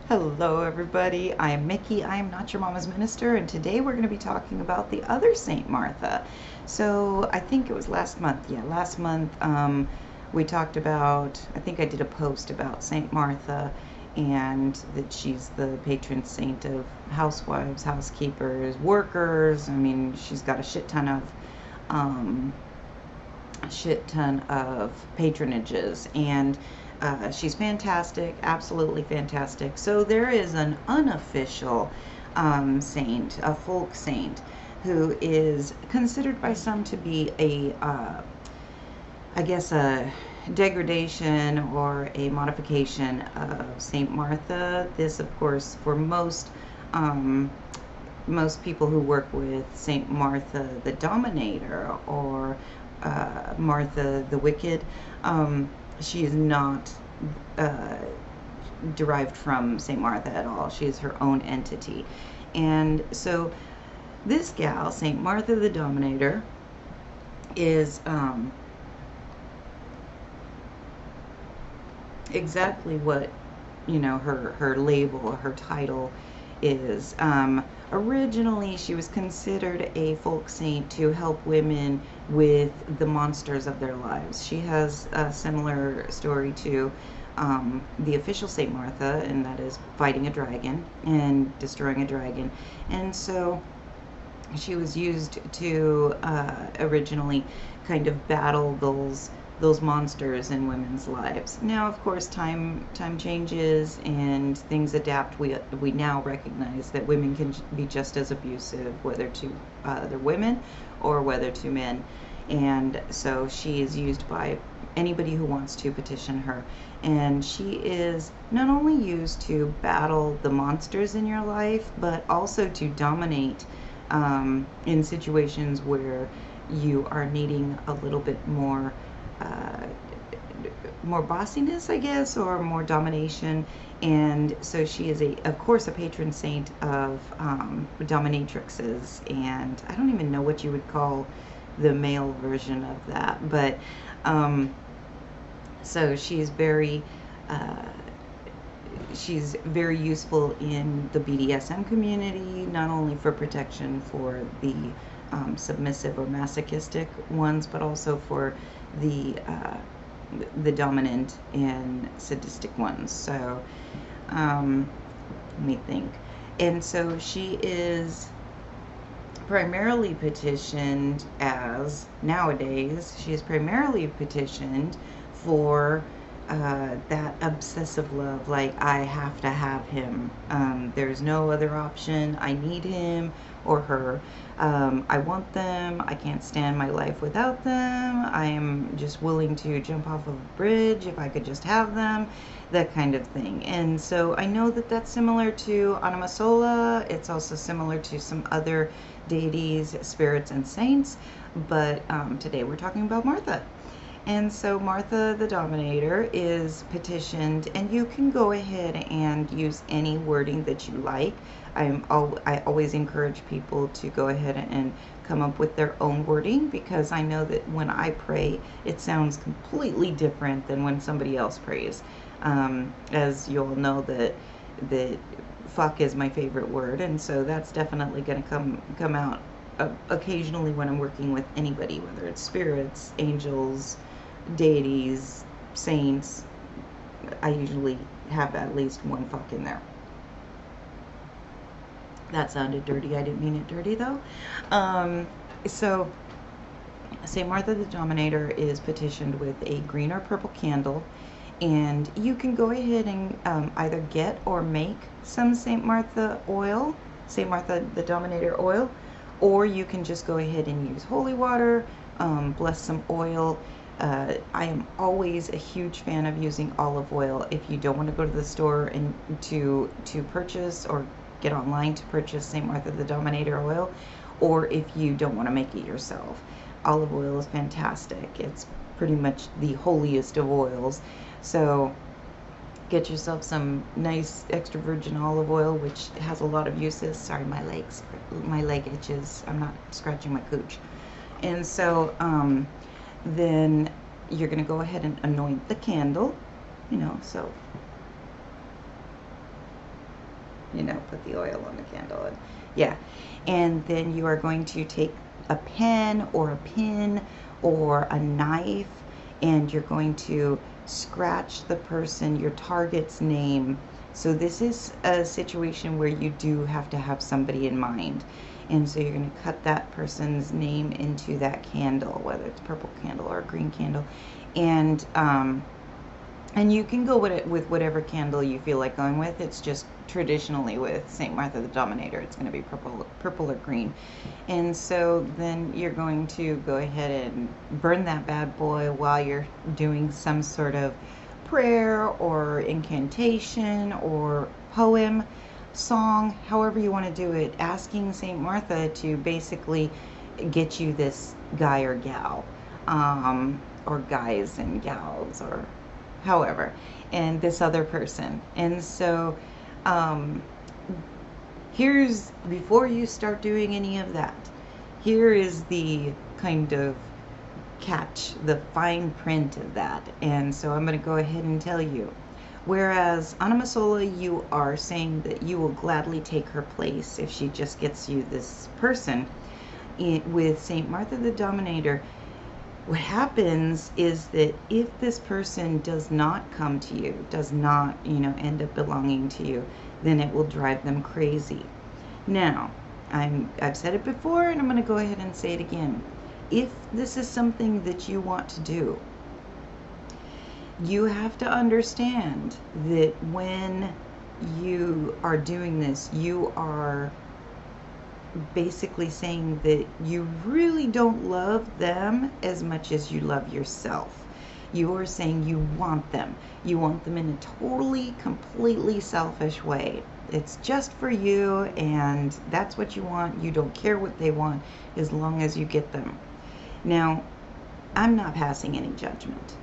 Hello everybody, I'm Mickey. I am not your mama's minister, and today we're going to be talking about the other Saint Martha. So I think it was last month. Yeah, last month we talked about, I think I did a post about Saint Martha and that she's the patron saint of housewives, housekeepers, workers. I mean, she's got um, a shit ton of patronages, and she's fantastic, absolutely fantastic. So there is an unofficial saint, a folk saint, who is considered by some to be I guess, a degradation or a modification of Saint Martha. This, of course, for um, most people who work with Saint Martha the Dominator or Martha the Wicked, she is not uh, derived from Saint Martha at all. She is her own entity. And so this gal, Saint Martha the Dominator, is exactly what, her label, her title is. Originally, she was considered a folk saint to help women with the monsters of their lives. She has a similar story to the official Saint Martha, and that is fighting a dragon and destroying a dragon. And so she was used to originally kind of battle those monsters in women's lives. Now, of course, time changes and things adapt. We now recognize that women can be just as abusive, whether to other women or whether to men. And so she is used by anybody who wants to petition her. And she is not only used to battle the monsters in your life, but also to dominate in situations where you are needing a little bit uh, more bossiness, I guess, or more domination. And so she is, of course, a patron saint of dominatrixes. And I don't even know what you would call the male version of that, but so uh, she's very useful in the BDSM community, not only for protection for the submissive or masochistic ones, but also for the uh, the dominant and sadistic ones. So let me think. And so she is primarily petitioned as, nowadays, she is primarily petitioned for that obsessive love, like, I have to have him. There's no other option. I need him or her. I want them. I can't stand my life without them. I am just willing to jump off of a bridge if I could just have them, that kind of thing. And so I know that that's similar to Anima Sola. It's also similar to some other deities, spirits, and saints. But today we're talking about Martha. And so Martha the Dominator is petitioned, and you can go ahead and use any wording that you like. I always encourage people to go ahead and come up with their own wording, because I know that when I pray, it sounds completely different than when somebody else prays. As you'll know, that fuck is my favorite word, and so that's definitely going to come out occasionally when I'm working with anybody, whether it's spirits, angels, deities, saints. I usually have at least one fuck in there. That sounded dirty. I didn't mean it dirty, though. So St. Martha the Dominator is petitioned with a green or purple candle, and you can go ahead and either get or make some St. Martha oil, St. Martha the Dominator oil, or you can just go ahead and use holy water, bless some oil. I am always a huge fan of using olive oil if you don't want to go to the store and to purchase, or get online to purchase St. Martha the Dominator oil, or if you don't want to make it yourself. Olive oil is fantastic. It's pretty much the holiest of oils. So get yourself some nice extra virgin olive oil, which has a lot of uses. Sorry, my leg itches. I'm not scratching my cooch. And so then you're going to go ahead and anoint the candle, so put the oil on the candle. And yeah. And then you are going to take a pen or a pin or a knife, and you're going to scratch the person, your target's name. So this is a situation where you do have to have somebody in mind. And so you're going to cut that person's name into that candle, whether it's purple candle or a green candle. And you can go with whatever candle you feel like going with. It's just traditionally with St. Martha the Dominator, it's going to be purple or green. And so then you're going to go ahead and burn that bad boy while you're doing some sort of prayer or incantation or poem, song, however you want to do it, asking St. Martha to basically get you this guy or gal, or guys and gals, or however, and this other person. And so before you start doing any of that, here is the kind of catch, the fine print of that. And so I'm going to go ahead and tell you. Whereas Anima Sola, you are saying that you will gladly take her place if she just gets you this person. With St. Martha the Dominator, what happens is that if this person does not come to you, does not, end up belonging to you, then it will drive them crazy. Now, I've said it before, and I'm going to go ahead and say it again. If this is something that you want to do, you have to understand that when you are doing this, you are basically saying that you really don't love them as much as you love yourself. You are saying you want them. You want them in a totally, completely selfish way. It's just for you, and that's what you want. You don't care what they want as long as you get them. Now, I'm not passing any judgment.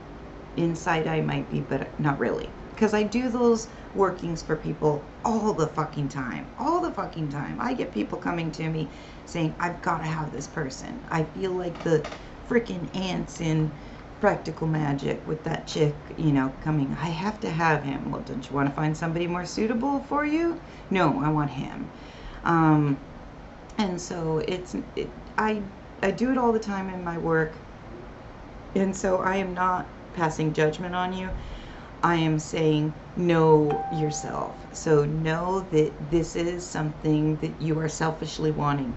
Inside I might be, but not really. Because I do those workings for people all the fucking time. All the fucking time. I get people coming to me saying, I've got to have this person. I feel like the freaking ants in Practical Magic with that chick, coming. I have to have him. Well, don't you want to find somebody more suitable for you? No, I want him. And so I do it all the time in my work. And so I am not passing judgment on you. I am saying know yourself. So know that this is something that you are selfishly wanting.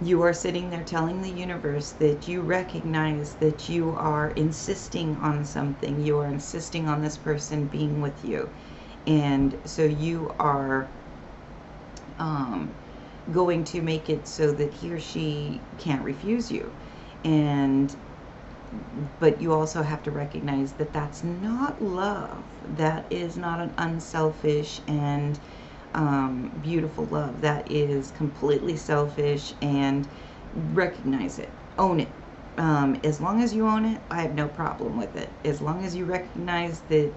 You are sitting there telling the universe that you recognize that you are insisting on something. You are insisting on this person being with you. And so you are going to make it so that he or she can't refuse you. But you also have to recognize that that's not love. That is not an unselfish and beautiful love. That is completely selfish, and recognize it. Own it. As long as you own it, I have no problem with it. As long as you recognize that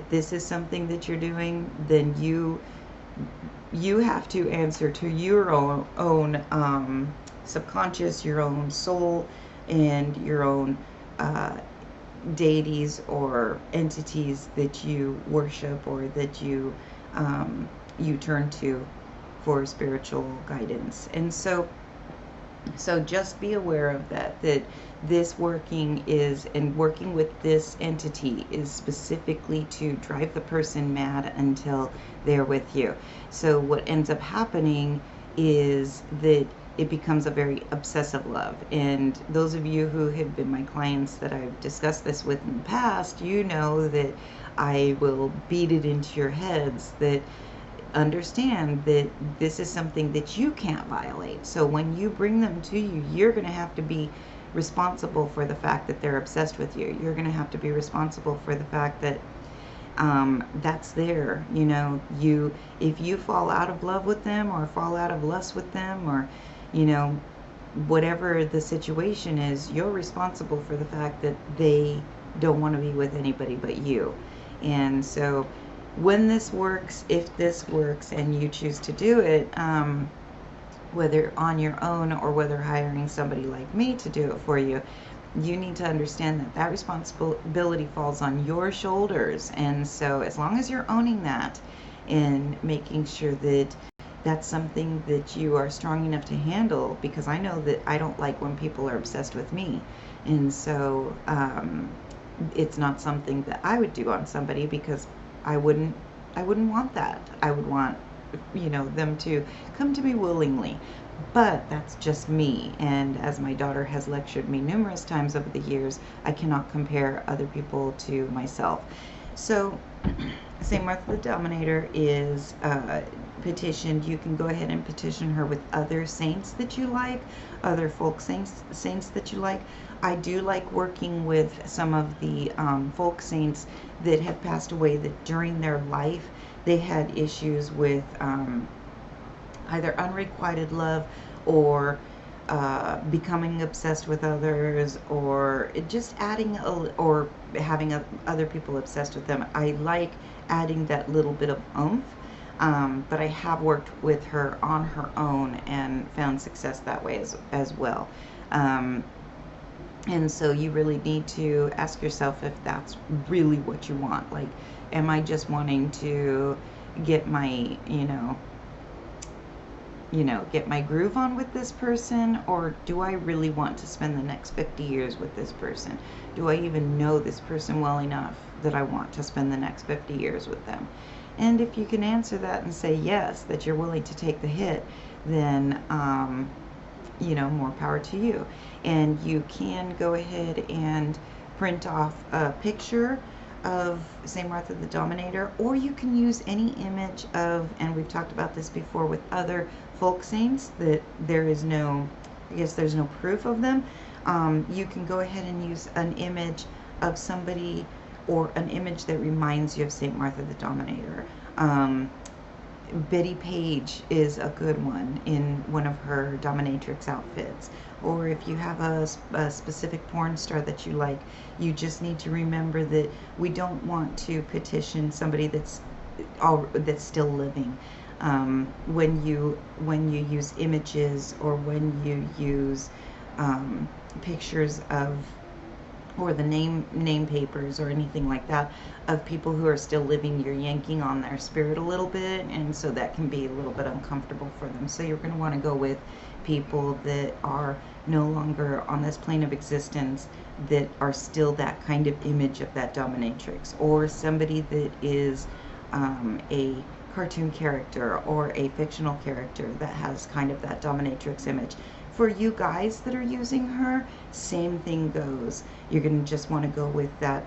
this is something that you're doing, then you have to answer to your own subconscious, your own soul, and your own deities or entities that you worship or that you turn to for spiritual guidance. And so just be aware of that this working with this entity is specifically to drive the person mad until they're with you. So what ends up happening is that it becomes a very obsessive love. And those of you who have been my clients that I've discussed this with in the past, you know that I will beat it into your heads that understand that this is something that you can't violate. So when you bring them to you, you're going to have to be responsible for the fact that they're obsessed with you. You're going to have to be responsible for the fact that that's there. If you fall out of love with them or fall out of lust with them, or whatever the situation is, you're responsible for the fact that they don't want to be with anybody but you. And so when this works, if this works and you choose to do it, whether on your own or whether hiring somebody like me to do it for you, you need to understand that responsibility falls on your shoulders. And so as long as you're owning that and making sure that that's something that you are strong enough to handle, because I know that I don't like when people are obsessed with me. And so it's not something that I would do on somebody, because I wouldn't I wouldn't want that. I would want, them to come to me willingly. But that's just me, and as my daughter has lectured me numerous times over the years, I cannot compare other people to myself. So St. Martha the Dominator is petitioned. You can go ahead and petition her with other saints that you like, other folk saints that you like. I do like working with some of the folk saints that have passed away, that during their life they had issues with either unrequited love, or becoming obsessed with others, or just or having other people obsessed with them. I like adding that little bit of oomph, but I have worked with her on her own and found success that way as well. And so you really need to ask yourself if that's really what you want. Like, am I just wanting to get my, get my groove on with this person, or do I really want to spend the next 50 years with this person? Do I even know this person well enough that I want to spend the next 50 years with them? And if you can answer that and say yes, that you're willing to take the hit, then more power to you. And you can go ahead and print off a picture of St. Martha the Dominator, or you can use any image of, and we've talked about this before with other folk saints, that there's no proof of them. You can go ahead and use an image of somebody, or an image that reminds you of St. Martha the Dominator. Betty Page is a good one in one of her dominatrix outfits. Or if you have a specific porn star that you like, you just need to remember that we don't want to petition somebody that's still living. When you use images, or when you use pictures of, or the name papers or anything like that of people who are still living, you're yanking on their spirit a little bit, and so that can be a little bit uncomfortable for them. So you're going to want to go with people that are no longer on this plane of existence, that are still that kind of image of that dominatrix, or somebody that is a cartoon character or a fictional character that has kind of that dominatrix image. For you guys that are using her, same thing goes. You're going to just want to go with that.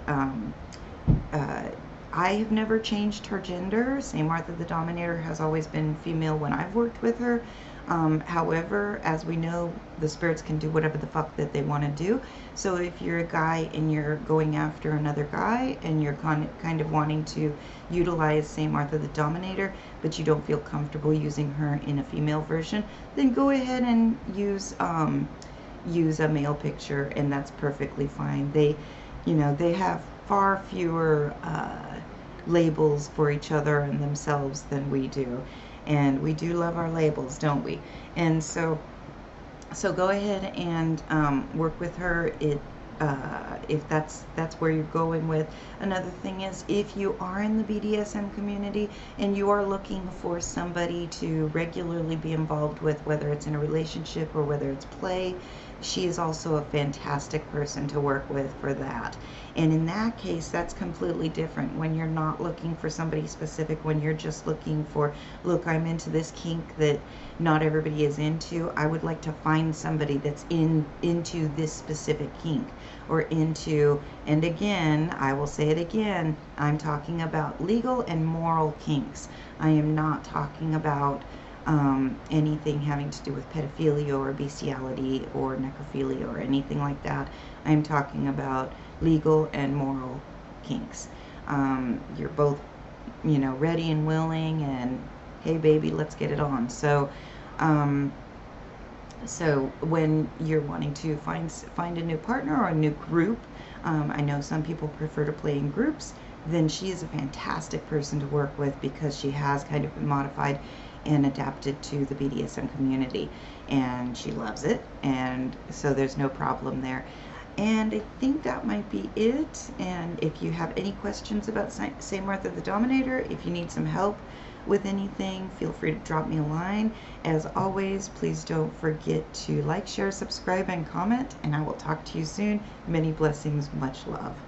I have never changed her gender. St. Martha the Dominator has always been female when I've worked with her. However, as we know, the spirits can do whatever the fuck that they want to do. So if you're a guy and you're going after another guy, and you're kind of wanting to utilize St. Martha the Dominator, but you don't feel comfortable using her in a female version, then go ahead and use a male picture, and that's perfectly fine. They have far fewer labels for each other and themselves than we do. And we do love our labels, don't we? And so go ahead and work with her. If that's where you're going with. Another thing is, if you are in the BDSM community and you are looking for somebody to regularly be involved with, whether it's in a relationship or whether it's play, she is also a fantastic person to work with for that. And in that case, that's completely different. When you're not looking for somebody specific, when you're just looking for, look, I'm into this kink that not everybody is into. I would like to find somebody that's into this specific kink, or into, and again, I will say it again, I'm talking about legal and moral kinks. I am not talking about anything having to do with pedophilia or bestiality or necrophilia or anything like that. I'm talking about legal and moral kinks. You're both, ready and willing, and hey baby, let's get it on. So when you're wanting to find a new partner or a new group, I know some people prefer to play in groups, then she is a fantastic person to work with, because she has kind of been modified and adapted to the BDSM community, and she loves it, and so there's no problem there. And I think that might be it. And if you have any questions about St. Martha the Dominator, if you need some help with anything, feel free to drop me a line. As always, please don't forget to like, share, subscribe, and comment, and I will talk to you soon. Many blessings, much love.